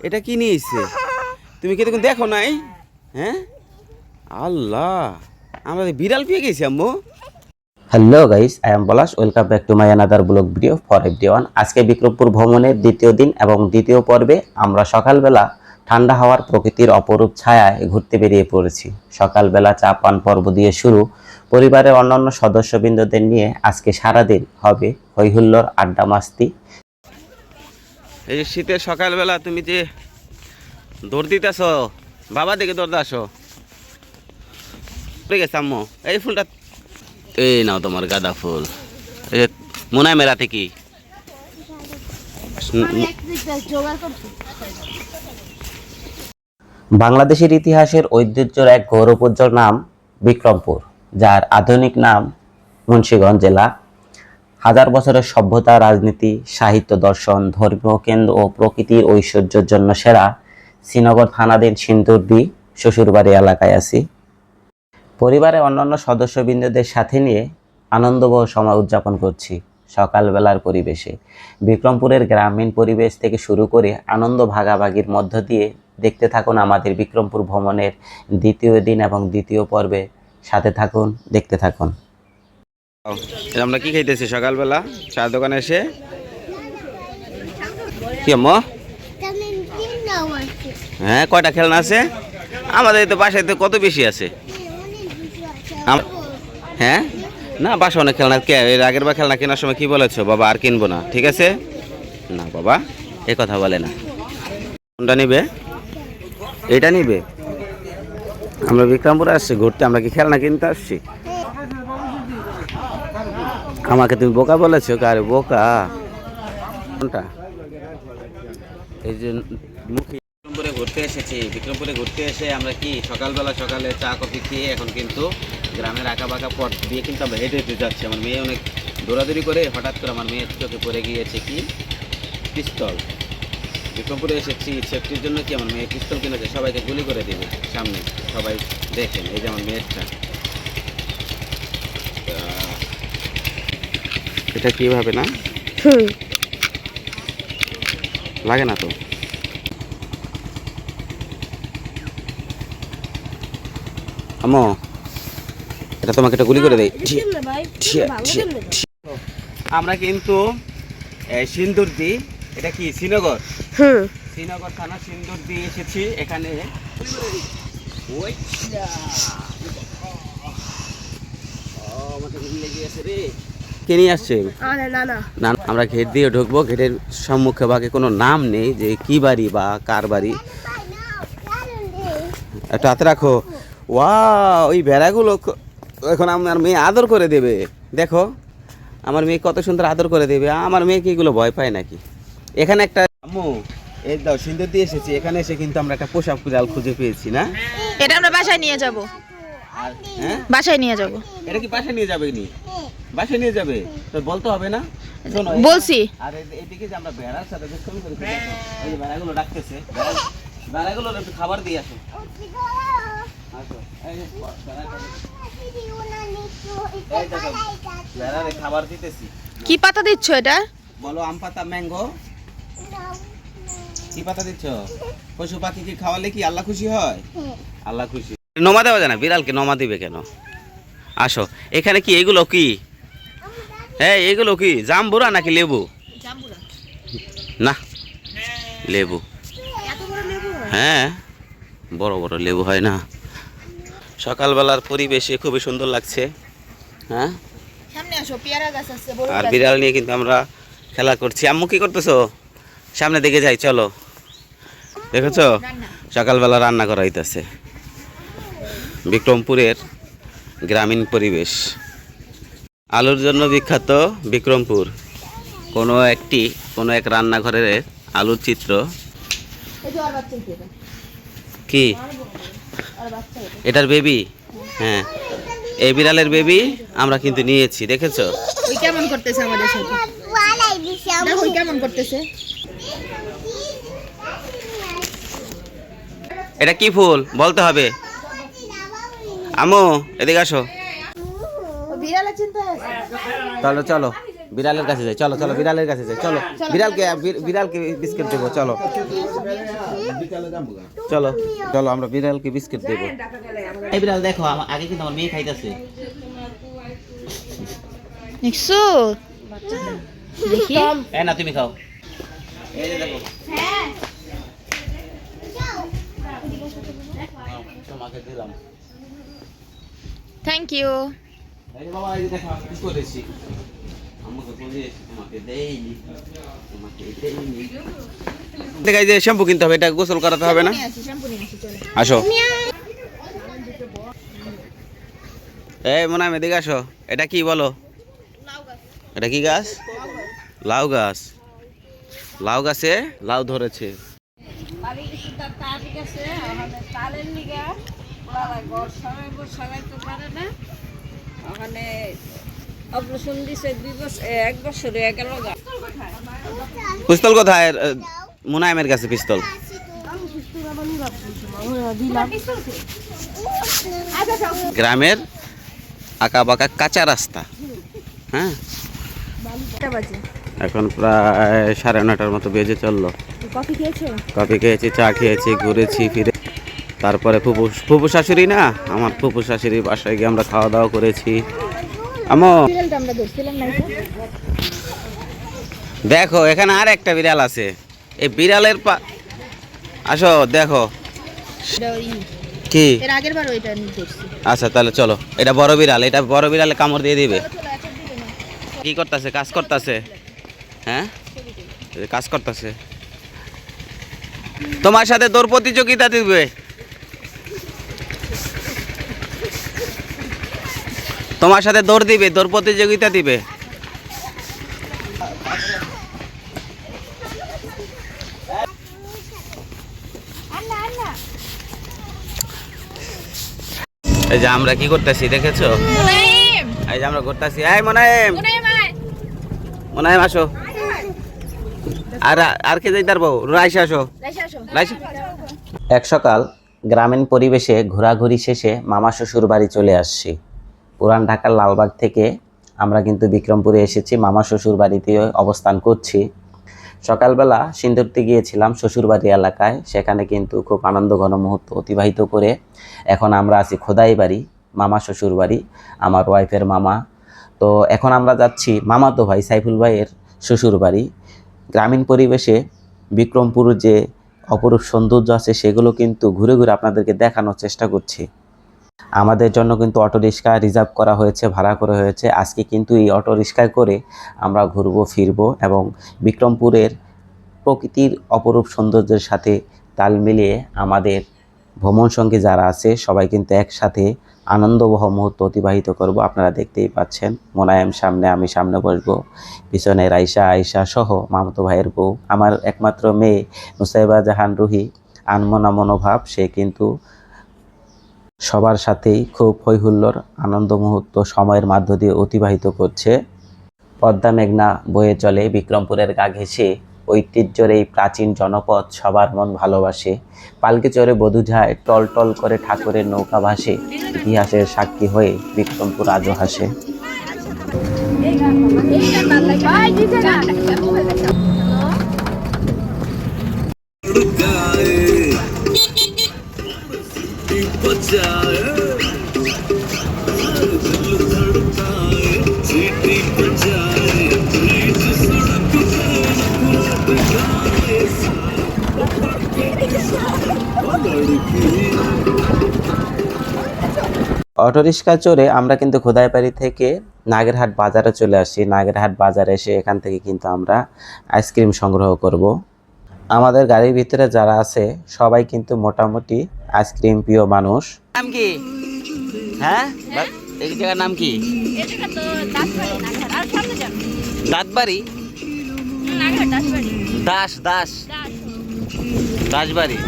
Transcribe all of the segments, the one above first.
এটা কি নিয়েছে? তুমি কি তখন দেখো নাই? হ্যাঁ, আল্লাহ, আমরা বিড়াল পেয়ে গেছি আম্মু। Hello guys, I am Palash. Welcome back to my another blog video for everyone. আজকে বিক্রমপুর ভ্রমণের দ্বিতীয় দিন এবং দ্বিতীয় পর্বে আমরা সকালবেলা ঠান্ডা হাওয়ার প্রকৃতির অপরূপ ছায়ায় ঘুরতে বেরিয়ে পড়েছি। সকালবেলা চা পান পর্ব দিয়ে শুরু। পরিবারের অন্যান্য সদস্যবৃন্দদের নিয়ে আজকে সারাদিন হবে হইহুল্লোড়, আড্ডা, মাস্তি। এই যে শীতের সকালবেলা তুমি যে দৌড় দিতেছ, বাবা দিকে দৌড় আসো। ঠিক আছে আম্মু, এই ফুলটা এই নাও, তোমার গাঁদা ফুল। এই যে মোনায় মেলাতে কি বাংলাদেশের ইতিহাসের ঐতিহ্যের এক গৌরবোজ্জ্বল নাম বিক্রমপুর, যার আধুনিক নাম মুন্সিগঞ্জ জেলা। হাজার বছরের সভ্যতা, রাজনীতি, সাহিত্য, দর্শন, ধর্মীয় কেন্দ্র ও প্রকৃতির ঐশ্বর্যের জন্য সেরা। শ্রীনগর থানাধীন সিন্দুরদি শ্বশুরবাড়ি এলাকায় আছি। পরিবারের অন্যান্য সদস্যবৃন্দদের সাথে নিয়ে আনন্দবহ সময় উদযাপন করছি। সকালবেলার পরিবেশে বিক্রমপুরের গ্রামীণ পরিবেশ থেকে শুরু করে আনন্দ ভাগাভাগির মধ্য দিয়ে দেখতে থাকুন আমাদের বিক্রমপুর ভ্রমণের দ্বিতীয় দিন এবং দ্বিতীয় পর্বে। সাথে থাকুন, দেখতে থাকুন। আমরা কি খাইতেছি সকালবেলা চার দোকানে এসে? কি আম্মু? হ্যাঁ, কয়টা খেলনা আছে? আমাদের তো বাসায় তো কত বেশি আছে। হ্যাঁ, না, বাসা অনেক খেলনা। কে এর আগের বার খেলনা কেনার সময় কি বলেছো বাবা আর কিনবো না? ঠিক আছে না বাবা, এ কথা বলে না। কোনটা নিবে? এটা নিবে? আমরা বিক্রমপুরে আসছি ঘুরতে, আমরা কি খেলনা কিনতে আসছি? আমাকে তুমি বোকা বলেছো? কার বোকা? কোনটা? এই যে মুখে বিক্রমপুরে ঘুরতে এসেছি। বিক্রমপুরে ঘুরতে এসে আমরা কি সকালবেলা সকালে চা কফি খেয়ে এখন কিন্তু গ্রামের আঁকা বাঁকা পথ দিয়ে কিন্তু আমরা হেঁটে হেঁটে যাচ্ছি। আমার মেয়ে অনেক দৌড়াদৌড়ি করে হঠাৎ করে আমার মেয়ের চোখে পড়ে গিয়েছে কি পিস্তল। বিক্রমপুরে এসেছি সেফটির জন্য, কি আমার মেয়ে পিস্তল কিনেছে, সবাইকে গুলি করে দেবে সামনে। সবাই দেখেন, এই যে আমার মেয়েরটা। এটা কিভাবে না লাগে না তো? আম্মু, এটা তোমাকে একটা গুলি করে দেয়। আমরা কিন্তু সিন্দুরদি, এটা কি শ্রীনগর? শ্রীনগর থানা সিন্দুরদি এসেছি। এখানে কে নিয়ে আসছে? না, আমরা গেট দিয়ে ঢুকবো। গেটের সম্মুখে ভাগে কোনো নাম নেই যে কি বাড়ি বা কার বাড়ি। একটু হাতে রাখো। ওয়া, ওই ভেড়াগুলো এখন আমার মেয়ে আদর করে দেবে। দেখো আমার মেয়ে কত সুন্দর আদর করে দেবে। আমার মেয়ে কি এগুলো ভয় পায় নাকি? এখানে একটা আম্মু, এই দাও সিন্দুর দিয়ে এসেছি। এখানে এসে কিন্তু আমরা একটা পোশাক জাল খুঁজে পেয়েছি না? এটা আমরা বাসায় নিয়ে যাব। হ্যাঁ, বাসায় নিয়ে যাব। এটা কি বাসায় নিয়ে যাবে? নি বাসায় নিয়ে যাবে তো বলতে হবে না? শোনো, বলছি। আর এইদিকে যে আমরা ভেড়ার সাথে দুষ্কর্ম করেছি, ওই যে ভেড়াগুলো ডাকতেছে, ভেড়াগুলো একটু খাবার দিয়ে আসো। আসো, এই যে ভেড়ারে খাবার দিতেছি। কি পাতা দিচ্ছ এটা? বলো আম পাতা, ম্যাঙ্গো। কি পাতা দিচ্ছ? পশু পাখি কি খাওয়ালে কি আল্লাহ খুশি হয়? আল্লাহ খুশি। নমা দেওয়া যায় না? বিড়ালকে নমা দিবে কেন? আসো, এখানে কি এগুলো কি? হ্যাঁ, এগুলো কি জাম্বুরা নাকি লেবু? না, লেবু। হ্যাঁ, বড় বড় লেবু হয় না? সকালবেলার পরিবেশে খুবই সুন্দর লাগছে। হ্যাঁ, সামনে আসো, পেয়ারা গাছ আছে, আর বিড়াল নিয়ে কিন্তু আমরা খেলা করছি। আম্মু কি করতেছো? সামনে দিকে যাই, চলো। দেখেছো সকালবেলা রান্না করা হইতেছে। বিক্রমপুরের গ্রামীণ পরিবেশ, আলুর জন্য বিখ্যাত বিক্রমপুর। কোনো এক রান্নাঘরের আলুর চিত্র। কি এটার বেবি? হ্যাঁ, এই বিড়ালের বেবি আমরা কিন্তু নিয়েছি। দেখেছো ওই কেমন করতেছে আমাদের সাথে? দেখো কেমন করতেছে। এটা কি ফুল বলতে হবে। আম্মু এদিকে আসো। বিড়ালের চিন্তা আছে। চলো চলো বিড়ালের কাছে যাই। চলো চলো বিড়ালের কাছে যাই। চলো বিড়ালকে বিস্কিট দেবো। চলো চলো চলো আমরা বিড়ালকে বিস্কিট দেবো। এই বিড়াল দেখো আগে কিন্তু আমার মেয়ে খাইতেছে। দেখছো দেখি এই না তুমি খাও। এই যে দেখো তোমাকে দিলাম। Thank you. এই যে বাবা এই যে দেখো আমি কি করেছি। আমাকে বলেছি তোমাকে দেইনি, তোমাকে দেইনি। দেখা যায় শ্যাম্পু কিনতে হবে, এটা গোসল করাতে হবে না। আসো এই মনে হয় এদিকে আসো। এটা কি বলো? এটা কি গাছ? লাউ গাছ। লাউ গাছে লাউ ধরেছে। পিস্তল কোথায়? মুনায়েমের কাছে পিস্তল। গ্রামের আঁকা বাঁকা কাঁচা রাস্তা। হ্যাঁ এখন প্রায় 9:30 মতো বেজে চললো। কফি খেয়েছি, চা খেয়েছি, ঘুরেছি ফিরে। তারপরে ফুপু শাশুড়ি না, আমার ফুপু শাশুড়ির বাসায় গিয়ে আমরা খাওয়া দাওয়া করেছি। দেখো এখানে আর একটা বিড়াল আছে। এই বিড়ালের আসো দেখো কি। আচ্ছা তাহলে চলো, এটা বড় বিড়াল, এটা বড় বিড়ালে কামড় দিয়ে দিবে। কি করতেছে? কাজ করতেছে। হ্যাঁ কাজ করতেছে। তোমার সাথে দৌড় প্রতিযোগিতা দিবে। তোমার সাথে দৌড় দিবে, দৌড় প্রতিযোগিতা দিবে। এই যে আমরা কি করতেছি দেখেছো? এই যে আমরা ঘুরতেছি। এই মুনায়েম, মুনায়েম আসো। আর কে যাই পারবো? রাইসা আসো। রাইসা। এক সকাল গ্রামীণ পরিবেশে ঘোরাঘুরি শেষে মামা শ্বশুর বাড়ি চলে আসছি। পুরান ঢাকার লালবাগ থেকে আমরা কিন্তু বিক্রমপুরে এসেছি, মামা শ্বশুর বাড়িতে অবস্থান করছি। সকালবেলা সিন্দুরতে গিয়েছিলাম শ্বশুরবাড়ি এলাকায়, সেখানে কিন্তু খুব আনন্দ ঘন মুহূর্ত অতিবাহিত করে এখন আমরা আছি খোদাই বাড়ি, মামা শ্বশুর বাড়ি, আমার ওয়াইফের মামা। তো এখন আমরা যাচ্ছি মামাতো ভাই সাইফুল ভাইয়ের শ্বশুর বাড়ি। গ্রামীণ পরিবেশে বিক্রমপুর যে অপরূপ সৌন্দর্য আছে সেগুলো কিন্তু ঘুরে ঘুরে আপনাদেরকে দেখানোর চেষ্টা করছি। আমাদের জন্য কিন্তু অটোরিক্সা রিজার্ভ করা হয়েছে, ভাড়া করা হয়েছে। আজকে কিন্তু এই অটোরিক্সায় করে আমরা ঘুরবো ফিরবো এবং বিক্রমপুরের প্রকৃতির অপরূপ সৌন্দর্যের সাথে তাল মিলিয়ে আমাদের ভ্রমণ সঙ্গী যারা আছে সবাই কিন্তু একসাথে আনন্দবহ মুহূর্ত অতিবাহিত করব। আপনারা দেখতেই পাচ্ছেন, মোনায়েম সামনে, আমি সামনে বসবো, পিছনে রাইসা, আয়েশা সহ মামাতো ভাইয়ের বউ, আমার একমাত্র মেয়ে নুসাইবা জাহান রুহি, আনমনা মনোভাব। সে কিন্তু সবার সাথেই খুব হৈহুল্লোর আনন্দ মুহূর্ত সময়ের মধ্য দিয়ে অতিবাহিত করছে। পদ্মা মেঘনা বয়ে চলে বিক্রমপুরের গা ঘেঁষে, ঐতিহ্যের এই প্রাচীন জনপদ সবার মন ভালোবাসে। পালকি চড়ে বধূ যায়, টল টল করে ঠাকুরের নৌকা ভাসে, ইতিহাসের সাক্ষী হয়ে বিক্রমপুর আজও হাসে। অটোরিক্সা চড়ে আমরা কিন্তু খোদাইবাড়ি থেকে নাগেরহাট বাজারে চলে আসি। নাগেরহাট বাজারে এসে এখান থেকে কিন্তু আমরা আইসক্রিম সংগ্রহ করব। আমাদের গাড়ির ভিতরে যারা আছে সবাই কিন্তু মোটামুটি আইসক্রিম প্রিয় মানুষ। নাম কি? হ্যাঁ এই জায়গার নাম কি? দাঁতবাড়ি, দাসবাড়ি।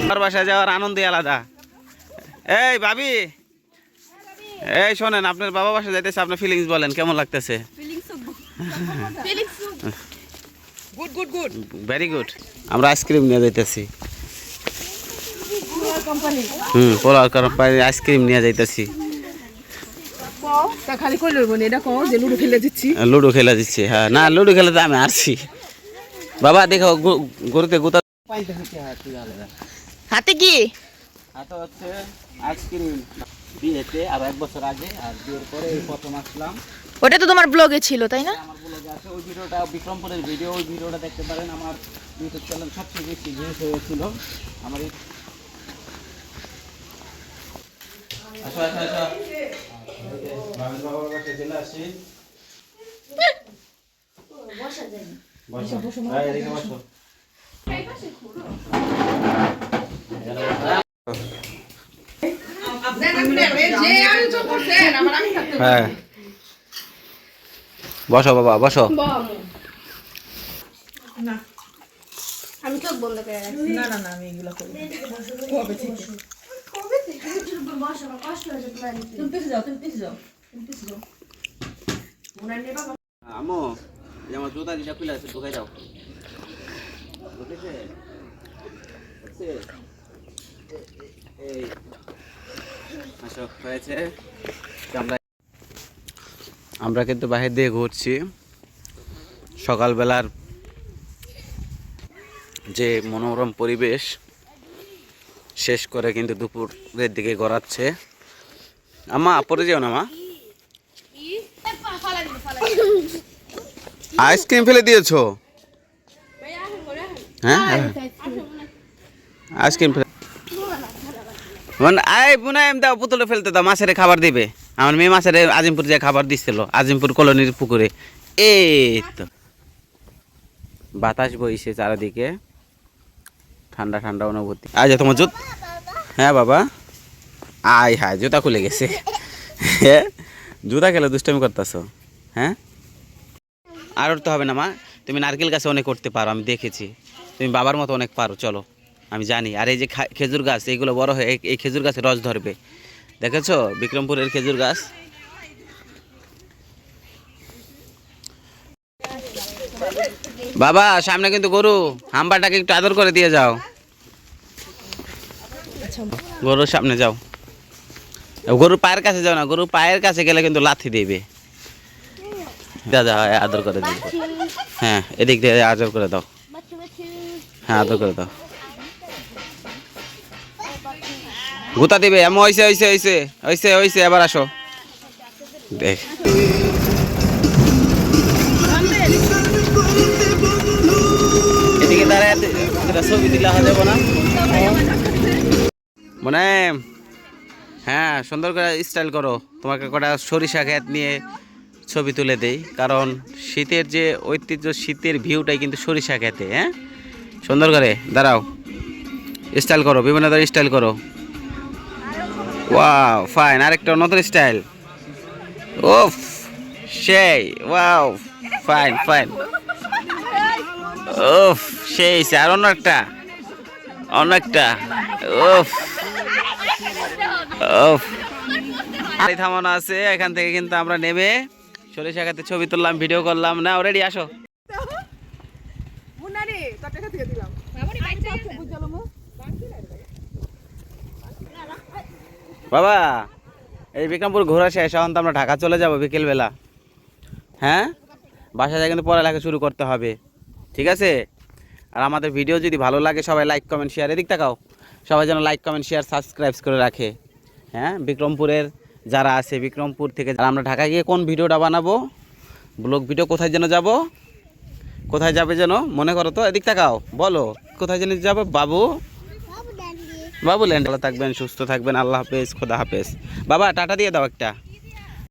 আমার বাসায় যাওয়ার আনন্দই আলাদা। এই ভাবি, এই শোনেন, আপনার বাবা বাসায় যাইতেছে, আপনার ফিলিংস বলেন কেমন লাগতেছে? Very good. আমরা আইসক্রিম নিয়ে যাইতেছি। পোলার কোম্পানি আইসক্রিম নিয়ে যাইতেছি। লুডো খেলা দিচ্ছি। হ্যাঁ না, লুডো খেলাতে আমি আসছি। বাবা দেখো গরুতে গুতা হাতে কি হাতে হচ্ছে আইসক্রিম বিয়েতে আর 1 বছর আগে, আর বিয়ের পরে এই প্রথম আসলাম। ওটা তো তোমার ব্লগে ছিল তাই না? আমার ব্লগে আছে ওই ভিডিওটা, বিক্রমপুরের ভিডিও, ওই ভিডিওটা দেখতে পারেন। আমার ইউটিউব চ্যানেল সবচেয়ে বেশি ভিউজ হয়েছিল আমার এই। আসো আসো আসো, বাবার কাছে চলে আসি। বসো বসো, এদিকে বসো। হ্যাঁ বসো বাবা বসো। আমি চোখ বন্ধ করে রাখছি। না না না আমি এগুলো করি কবে থেকে তুমি পিছে যাও তুমি পিছে যাও তুমি পিছে যাও আমো এই আমার জুতা দিটা খুলে আছে, ঢুকাই দাও। ঢুকেছে? হচ্ছে? এই আসো, হয়েছে। আমরা কিন্তু বাহির দিয়ে ঘুরছি। সকালবেলার যে মনোরম পরিবেশ শেষ করে কিন্তু দুপুরের দিকে গড়াচ্ছে। আম্মা পরে যেও না মা, আইসক্রিম ফেলে দিয়েছো? হ্যাঁ আইসক্রিম ফেলে আই বুনাইম দাও, পুতুলে ফেলতে দাও, মাছের খাবার দিবে। আমার মেয়ে মাছের আজিমপুর যে খাবার দিচ্ছিল, আজিমপুর কলোনির পুকুরে। এই তো বাতাস বইছে চারিদিকে, ঠান্ডা ঠান্ডা অনুভূতি। আচ্ছা তোমার জুত, হ্যাঁ বাবা আয় হায় জুতা খুলে গেছে। জুতা খেলে দুষ্টামি করতেছো? হ্যাঁ আর উঠতে হবে না মা, তুমি নারকেল গাছে অনেক করতে পারো, আমি দেখেছি। তুমি বাবার মতো অনেক পারো, চলো আমি জানি। আর এই যে খেজুর গাছ, এইগুলো বড় হয়ে এই খেজুর গাছে রস ধরবে, দেখেছো? বিক্রমপুরের খেজুর গাছ। বাবা সামনে কিন্তু গরু, হাম্বাটাকে একটু আদর করে দিয়ে যাও। গরুর সামনে যাও, গরুর পায়ের কাছে যাও না, গরুর পায়ের কাছে গেলে কিন্তু লাথি দেবে। দাদা আদর করে দিবে। হ্যাঁ এদিক দিয়ে আদর করে দাও, হ্যাঁ আদর করে দাও। গুতা দিবে, এমন হইছে হইছে হইছে হইছে হইছে, এবার আসো। দেখ এদিকে দাঁড়ায় ছবি দিলে হয়ে যাবো না মানে? হ্যাঁ সুন্দর করে স্টাইল করো, তোমাকে কটা সরিষা ক্ষেত নিয়ে ছবি তুলে দেই, কারণ শীতের যে ঐতিহ্য, শীতের ভিউটাই কিন্তু সরিষা ক্ষেতে। হ্যাঁ সুন্দর করে দাঁড়াও, স্টাইল করো, বিভিন্ন ধরনের স্টাইল করো। ওয়াও ফাইন, আরেকটা নতুন স্টাইল। ওফ সেই, ওয়াও ফাইন ফাইন, ওফ সেই, আর অন্য একটা ওফ ওফ। থামানো আছে, এখান থেকে কিন্তু আমরা নেমে সরিষা খেতে ছবি তুললাম, ভিডিও করলাম। না অলরেডি আসো। বাবা এই বিক্রমপুর ঘোরা শেষ, এখন তো আমরা ঢাকা চলে যাব বিকেলবেলা। হ্যাঁ বাসায় যায় কিন্তু পড়ালেখা শুরু করতে হবে, ঠিক আছে? আর আমাদের ভিডিও যদি ভালো লাগে সবাই লাইক কমেন্ট শেয়ার, এদিক তাকাও, সবাই যেন লাইক কমেন্ট শেয়ার সাবস্ক্রাইব করে রাখে। হ্যাঁ বিক্রমপুরের যারা আছে, বিক্রমপুর থেকে। আর আমরা ঢাকা গিয়ে কোন ভিডিওটা বানাবো, ব্লগ ভিডিও, কোথায় যেন যাব, কোথায় যাবে যেন মনে করো তো, এদিক তাকাও, বলো কোথায় যেন যাবো? বাবুল্যান্ড। ভালো থাকবেন, সুস্থ থাকবেন, আল্লাহ হাফেজ, খোদা হাফেজ। বাবা টাটা দিয়ে দাও একটা।